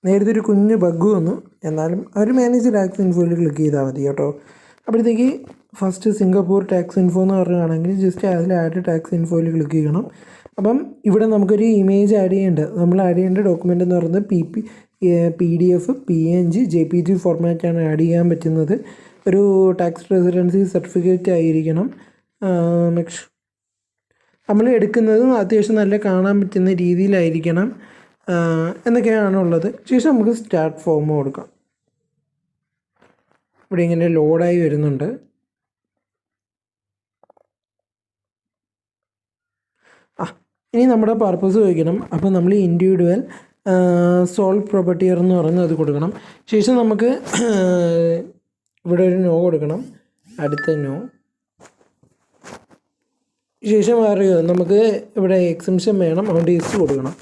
നേരത്തെ ഒരു കുഞ്ഞ് ബഗ് വന്നു, എന്നാലും അവർ മാനേജ് ടാക്സ് ഇൻഫോയിൽ ക്ലിക്ക് ചെയ്താൽ മതി കേട്ടോ. അപ്പോഴത്തേക്ക് ഫസ്റ്റ് സിംഗപ്പൂർ ടാക്സ് ഇൻഫോ എന്ന് പറയുകയാണെങ്കിൽ ജസ്റ്റ് അതിൽ ആഡ് ടാക്സ് ഇൻഫോയിൽ ക്ലിക്ക് ചെയ്യണം. അപ്പം ഇവിടെ നമുക്കൊരു ഇമേജ് ആഡ് ചെയ്യേണ്ടത്, നമ്മൾ ആഡ് ചെയ്യേണ്ട ഡോക്യുമെൻ്റ് എന്ന് പറയുന്നത് PDF, PNG, JPG ഫോർമാറ്റാണ് ആഡ് ചെയ്യാൻ പറ്റുന്നത്. ഒരു ടാക്സ് റെസിഡൻസി സർട്ടിഫിക്കറ്റ് ആയിരിക്കണം. നെക്സ്റ്റ് നമ്മൾ എടുക്കുന്നത് അത്യാവശ്യം നല്ല കാണാൻ പറ്റുന്ന രീതിയിലായിരിക്കണം എന്നൊക്കെയാണുള്ളത്. ശേഷം നമുക്ക് സ്റ്റാർട്ട് ഫോം കൊടുക്കാം. ഇവിടെ ഇങ്ങനെ ലോഡായി വരുന്നുണ്ട്. ഇനി നമ്മുടെ പർപ്പസ് ചോദിക്കണം. അപ്പോൾ നമ്മൾ ഇൻഡിവിജ്വൽ സോൾ പ്രൊപ്പർട്ടിയർ എന്ന് പറയുന്നത് അത് കൊടുക്കണം. ശേഷം നമുക്ക് ഇവിടെ ഒരു നോ കൊടുക്കണം, അടുത്ത നോ. ശേഷം അറിയോ നമുക്ക് ഇവിടെ എക്സംഷൻ വേണം, അതുകൊണ്ട് യെസ് കൊടുക്കണം.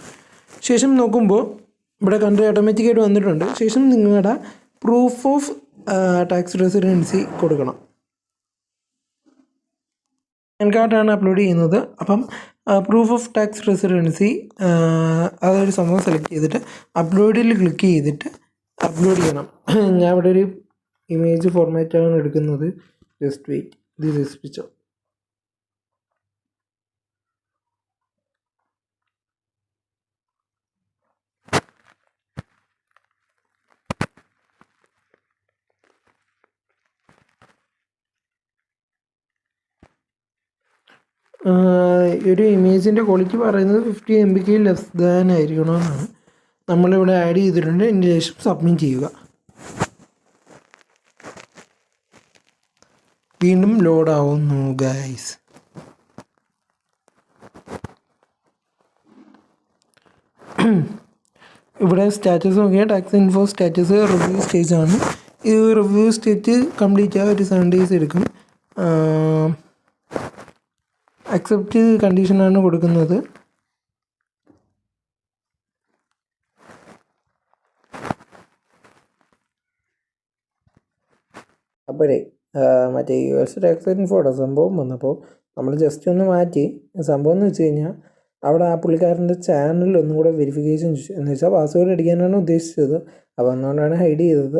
ശേഷം നോക്കുമ്പോൾ ഇവിടെ കൺട്രി ഓട്ടോമാറ്റിക്കായിട്ട് വന്നിട്ടുണ്ട്. ശേഷം നിങ്ങളുടെ പ്രൂഫ് ഓഫ് ടാക്സ് റെസിഡൻസി കൊടുക്കണം. പാൻ കാർഡാണ് അപ്ലോഡ് ചെയ്യുന്നത്. അപ്പം പ്രൂഫ് ഓഫ് ടാക്സ് റെസിഡൻസി അതൊരു സംഭവം സെലക്ട് ചെയ്തിട്ട് അപ്ലോഡിൽ ക്ലിക്ക് ചെയ്തിട്ട് അപ്ലോഡ് ചെയ്യണം. ഞാൻ ഇവിടെ ഒരു ഇമേജ് ഫോർമാറ്റാണ് എടുക്കുന്നത്. ജസ്റ്റ് വെയിറ്റ്, ഇത് രസിപ്പിച്ചോ. ഒരു ഇമേജിൻ്റെ ക്വാളിറ്റി പറയുന്നത് 50 MB ലെസ് ദാൻ ആയിരിക്കണമെന്നാണ്. നമ്മളിവിടെ ആഡ് ചെയ്തിട്ടുണ്ട്. അതിന് ശേഷം സബ്മിറ്റ് ചെയ്യുക. വീണ്ടും ലോഡ് ആവുന്നു ഗൈസ്. ഇവിടെ സ്റ്റാറ്റസ് നോക്കിയാൽ tax info status review stage ആണ്. ഈ റിവ്യൂ സ്റ്റേജ് കംപ്ലീറ്റ് ആകാൻ ഒരു 7 days എടുക്കും. അക്സെപ്റ്റ് കണ്ടീഷനാണ് കൊടുക്കുന്നത്. അപ്പോഴേ മറ്റേ US ടാക്സ് ഇൻഫോയുടെ സംഭവം വന്നപ്പോൾ നമ്മൾ ജസ്റ്റ് ഒന്ന് മാറ്റി. സംഭവം എന്ന് വെച്ച് കഴിഞ്ഞാൽ അവിടെ ആ പുള്ളിക്കാരൻ്റെ ചാനലിൽ ഒന്നും കൂടെ വെരിഫിക്കേഷൻ എന്ന് വെച്ചാൽ പാസ്വേഡ് അടിക്കാനാണ് ഉദ്ദേശിച്ചത്. അപ്പോൾ അതുകൊണ്ടാണ് ഹൈഡ് ചെയ്തത്.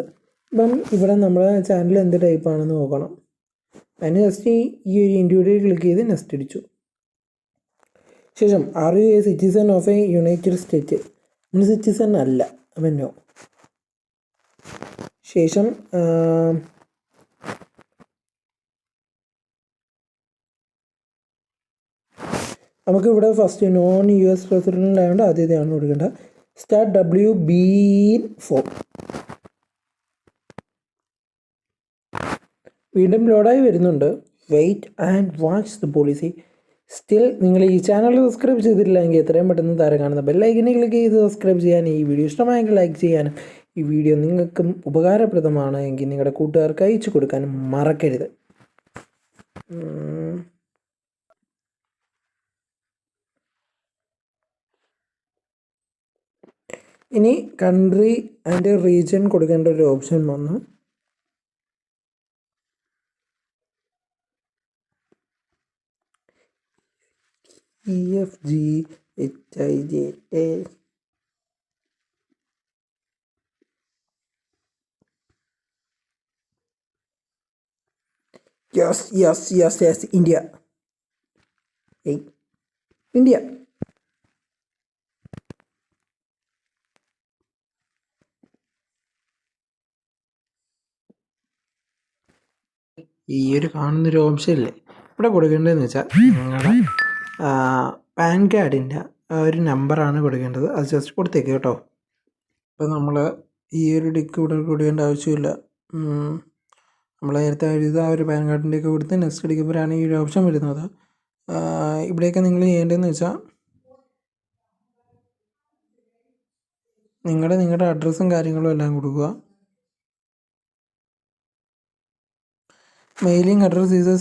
അപ്പം ഇവിടെ നമ്മുടെ ചാനൽ എന്ത് ടൈപ്പാണെന്ന് നോക്കണം. അതിന് ജസ്റ്റ് ഈ ഒരു ഇൻഡിവിജ്വൽ ക്ലിക്ക് ചെയ്ത് നെക്സ്റ്റ് അടിച്ചു. ശേഷം are you A citizen of A United state? നമ്മൾ സിറ്റിസൺ അല്ല, അപ്പം നോ. ശേഷം നമുക്കിവിടെ ഫസ്റ്റ് നോൺ US റെസിഡൻ്റ് ആയതുകൊണ്ട് ആദ്യത്തെയാണ് കൊടുക്കേണ്ടത്. Start WB4. വീണ്ടും ലോഡായി വരുന്നുണ്ട്. Wait and watch the policy. Still നിങ്ങൾ ഈ ചാനൽ സബ്സ്ക്രൈബ് ചെയ്തിട്ടില്ലെങ്കിൽ എത്രയും പെട്ടെന്ന് താരം കാണുന്ന ബെല്ലൈക്കനെ ക്ലിക്ക് ചെയ്ത് സബ്സ്ക്രൈബ് ചെയ്യാനും ഈ വീഡിയോ ഇഷ്ടമായെങ്കിൽ ലൈക്ക് ചെയ്യാനും ഈ വീഡിയോ നിങ്ങൾക്കും ഉപകാരപ്രദമാണ് എങ്കിൽ നിങ്ങളുടെ കൂട്ടുകാർക്ക് അയച്ചു കൊടുക്കാനും മറക്കരുത്. ഇനി കൺട്രി ആൻഡ് റീജിയൻ കൊടുക്കേണ്ട ഒരു ഓപ്ഷൻ വന്നു. EFGHIJA. Yes, India. Hey, India. ഈ ഒരു കാണുന്നൊരു ഓപ്ഷൻ ഇല്ലേ, ഇവിടെ കൊടുക്കേണ്ടതെന്ന് വെച്ചാൽ നിങ്ങളുടെ പാൻ കാർഡിൻ്റെ ഒരു നമ്പറാണ് കൊടുക്കേണ്ടത്. അത് ജസ്റ്റ് കൊടുത്തേക്ക് കേട്ടോ. അപ്പോൾ നമ്മൾ ഈ ഒരു ടിക്ക് ഇവിടെ കൊടുക്കേണ്ട ആവശ്യമില്ല. നമ്മൾ നേരത്തെ എഴുതുക ആ ഒരു പാൻ കാർഡിൻ്റെയൊക്കെ കൊടുത്ത് നെക്സ്റ്റ് അടിക്കുമ്പോഴാണ് ഈ ഒരു ഓപ്ഷൻ വരുന്നത്. ഇവിടെയൊക്കെ നിങ്ങൾ ചെയ്യേണ്ടതെന്ന് വെച്ചാൽ നിങ്ങളുടെ അഡ്രസ്സും കാര്യങ്ങളും എല്ലാം കൊടുക്കുക. മെയിലിംഗ് അഡ്രസ്സ് ഈസ്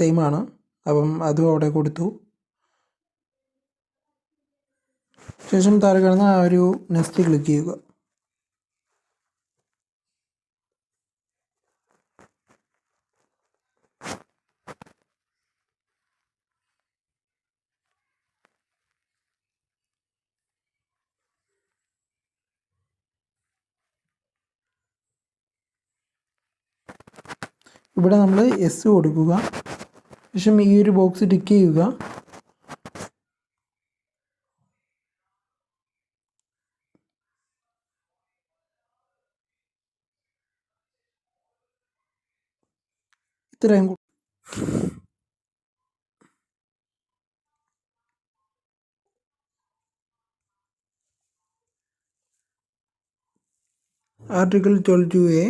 സെയിം ആണ്. അപ്പം അതും അവിടെ കൊടുത്തു. ശേഷം താഴെ കാണുന്ന ആ ഒരു നെക്സ്റ്റ് ക്ലിക്ക് ചെയ്യുക. ഇവിടെ നമ്മൾ യെസ് കൊടുക്കുക. ശേഷം ഈ ഒരു ബോക്സ് ടിക്ക് ചെയ്യുക. ഇത്രയും Article 12A.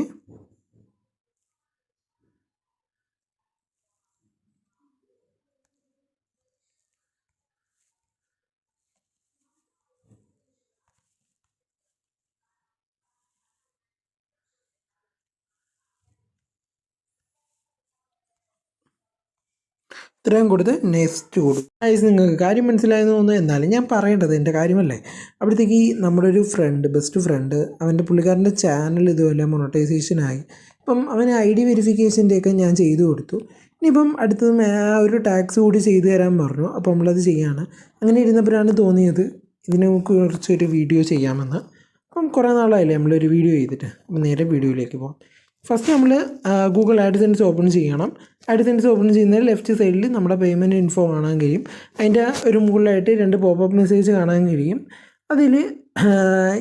ഇത്രയും കൊടുത്ത് നെക്സ്റ്റ് കൊടുക്കും. നിങ്ങൾക്ക് കാര്യം മനസ്സിലായെന്ന് തോന്നുന്നു. എന്നാലും ഞാൻ പറയേണ്ടത് എൻ്റെ കാര്യമല്ലേ. അപ്പോഴത്തേക്ക് നമ്മുടെ ഒരു ഫ്രണ്ട്, ബെസ്റ്റ് ഫ്രണ്ട്, അവൻ്റെ പുള്ളിക്കാരൻ്റെ ചാനൽ ഇതുപോലെ മൊണറ്റൈസേഷനായി. അപ്പം അവന് ID വെരിഫിക്കേഷൻ്റെയൊക്കെ ഞാൻ ചെയ്തു കൊടുത്തു. ഇനിയിപ്പം അടുത്തത് ആ ഒരു ടാക്സ് കൂടി ചെയ്തു തരാൻ പറഞ്ഞു. അപ്പോൾ നമ്മളത് ചെയ്യാണ്. അങ്ങനെ ഇരുന്നപ്പോഴാണ് തോന്നിയത് ഇതിനെ കുറിച്ചൊരു വീഡിയോ ചെയ്യാമെന്ന്. അപ്പം കുറേ നാളായില്ലേ നമ്മളൊരു വീഡിയോ ചെയ്തിട്ട്. അപ്പം നേരെ വീഡിയോയിലേക്ക് പോകാം. ഫസ്റ്റ് നമ്മൾ ഗൂഗിൾ ആഡ്സെൻസ് ഓപ്പൺ ചെയ്യണം. ആഡ്സെൻസ് ഓപ്പൺ ചെയ്യുന്നതിൽ ലെഫ്റ്റ് സൈഡിൽ നമ്മുടെ പേയ്മെൻറ്റ് ഇൻഫോ കാണാൻ കഴിയും. അതിൻ്റെ ഒരു മുകളിലായിട്ട് 2 പോപ്പപ്പ് മെസ്സേജ് കാണാൻ കഴിയും. അതിൽ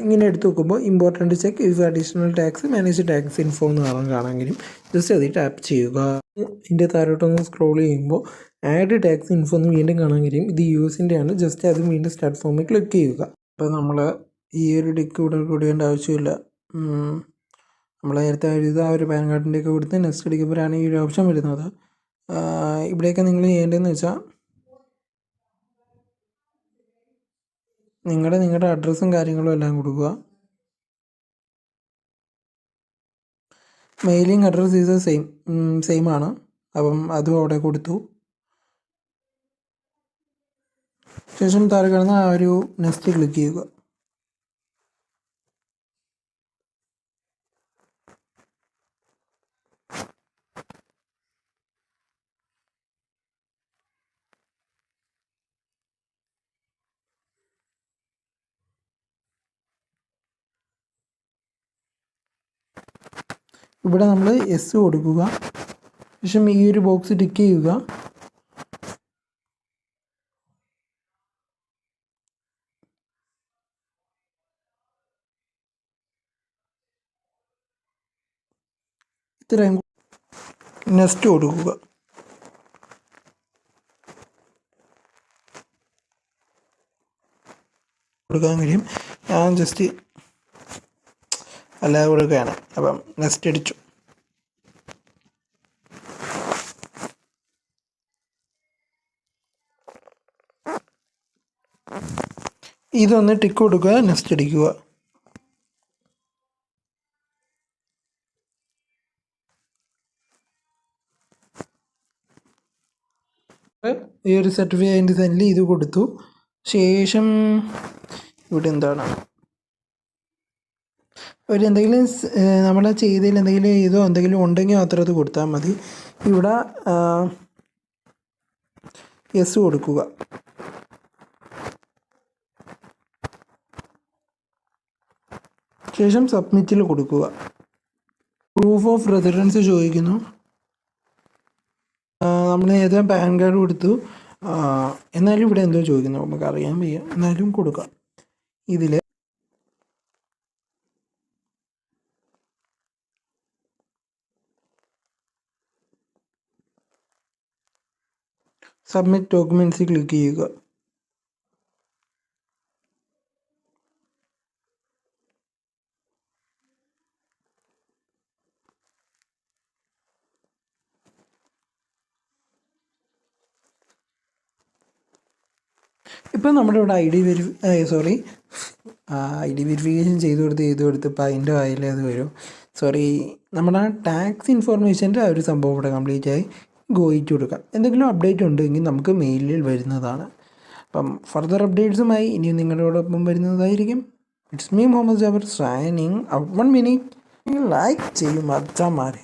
ഇങ്ങനെ എടുത്ത് നോക്കുമ്പോൾ important check if additional tax manage tax info എന്ന് കാണാൻ കഴിയും. ജസ്റ്റ് അതിൽ ടാപ്പ് ചെയ്യുക. ഇതിൻ്റെ താഴോട്ടൊന്ന് സ്ക്രോൾ ചെയ്യുമ്പോൾ ആഡ് ടാക്സ് ഇൻഫോ എന്ന് വീണ്ടും കാണാൻ കഴിയും. ഇത് US-ൻ്റെ ആണ്. ജസ്റ്റ് അത് വീണ്ടും സ്റ്റാർട്ട് ഫോമിൽ ക്ലിക്ക് ചെയ്യുക. അപ്പോൾ നമ്മൾ ഈ ഒരു ടിക്ക് ഇവിടെ കൊടുക്കേണ്ട ആവശ്യമില്ല. നമ്മൾ നേരത്തെ എഴുതുക ആ ഒരു പാൻ കാർഡിൻ്റെയൊക്കെ കൊടുത്ത് നെക്സ്റ്റ് അടിക്കുമ്പോഴാണ് ഈ ഒരു ഓപ്ഷൻ വരുന്നത്. ഇവിടെയൊക്കെ നിങ്ങൾ ചെയ്യേണ്ടതെന്ന് വെച്ചാൽ നിങ്ങളുടെ അഡ്രസ്സും കാര്യങ്ങളും എല്ലാം കൊടുക്കുക. മെയിലിംഗ് അഡ്രസ്സ് ഈസ് സെയിം ആണ്. അപ്പം അതും അവിടെ കൊടുത്തു. ശേഷം താഴെ കാണുന്ന ആ ഒരു നെക്സ്റ്റ് ക്ലിക്ക് ചെയ്യുക. ഇവിടെ നമ്മൾ യെസ് കൊടുക്കുക. ശേഷം ഈ ഒരു ബോക്സ് ടിക്ക് ചെയ്യുക. ഇത്രയും നെക്സ്റ്റ് കൊടുക്കുക. കൊടുക്കാൻ കഴിയും. ഞാൻ ജസ്റ്റ് അല്ലാതെ കൊടുക്കുകയാണ്. അപ്പം നെക്സ്റ്റ് അടിച്ചു. ഇതൊന്ന് ടിക്ക് കൊടുക്കുക. നെക്സ്റ്റ് അടിക്കുക. ഈ ഒരു സർട്ടിഫിക്കറ്റ് തന്നെ ഇത് കൊടുത്തു. ശേഷം ഇവിടെ എന്താണ് ഒരു എന്തെങ്കിലും നമ്മൾ ചെയ്തതിൽ എന്തെങ്കിലും എന്തെങ്കിലും ഉണ്ടെങ്കിൽ മാത്രം അത് കൊടുത്താൽ മതി. ഇവിടെ യെസ് കൊടുക്കുക. ശേഷം സബ്മിറ്റിൽ കൊടുക്കുക. പ്രൂഫ് ഓഫ് റെസിഡൻസ് ചോദിക്കുന്നു. നമ്മൾ നേരത്തെ പാൻ കാർഡ് കൊടുത്തു. എന്നാലും ഇവിടെ എന്തോ ചോദിക്കുന്നു, നമുക്ക് അറിയാൻ വയ്യ. എന്നാലും കൊടുക്കാം. ഇതിൽ സബ്മിറ്റ് ഡോക്യുമെൻറ്റ്സ് ക്ലിക്ക് ചെയ്യുക. ഇപ്പം നമ്മുടെ ഇവിടെ ID വെരിഫിക്കേഷൻ ചെയ്ത് കൊടുത്ത് ഇപ്പോൾ അതിൻ്റെ ആയാലേ അത് വരും. നമ്മുടെ ടാക്സ് ഇൻഫോർമേഷൻ്റെ ആ ഒരു സംഭവം ഇവിടെ കംപ്ലീറ്റ് ആയി. ഗോയിറ്റ് കൊടുക്കാം. എന്തെങ്കിലും അപ്ഡേറ്റ് ഉണ്ടെങ്കിൽ നമുക്ക് മെയിലിൽ വരുന്നതാണ്. അപ്പം ഫർദർ അപ്ഡേറ്റ്സുമായി ഇനിയും നിങ്ങളോടൊപ്പം വരുന്നതായിരിക്കും. It's me Muhammad Jabar signing out. 1 minute like ചെയ്യും അച്ഛന്മാരെ.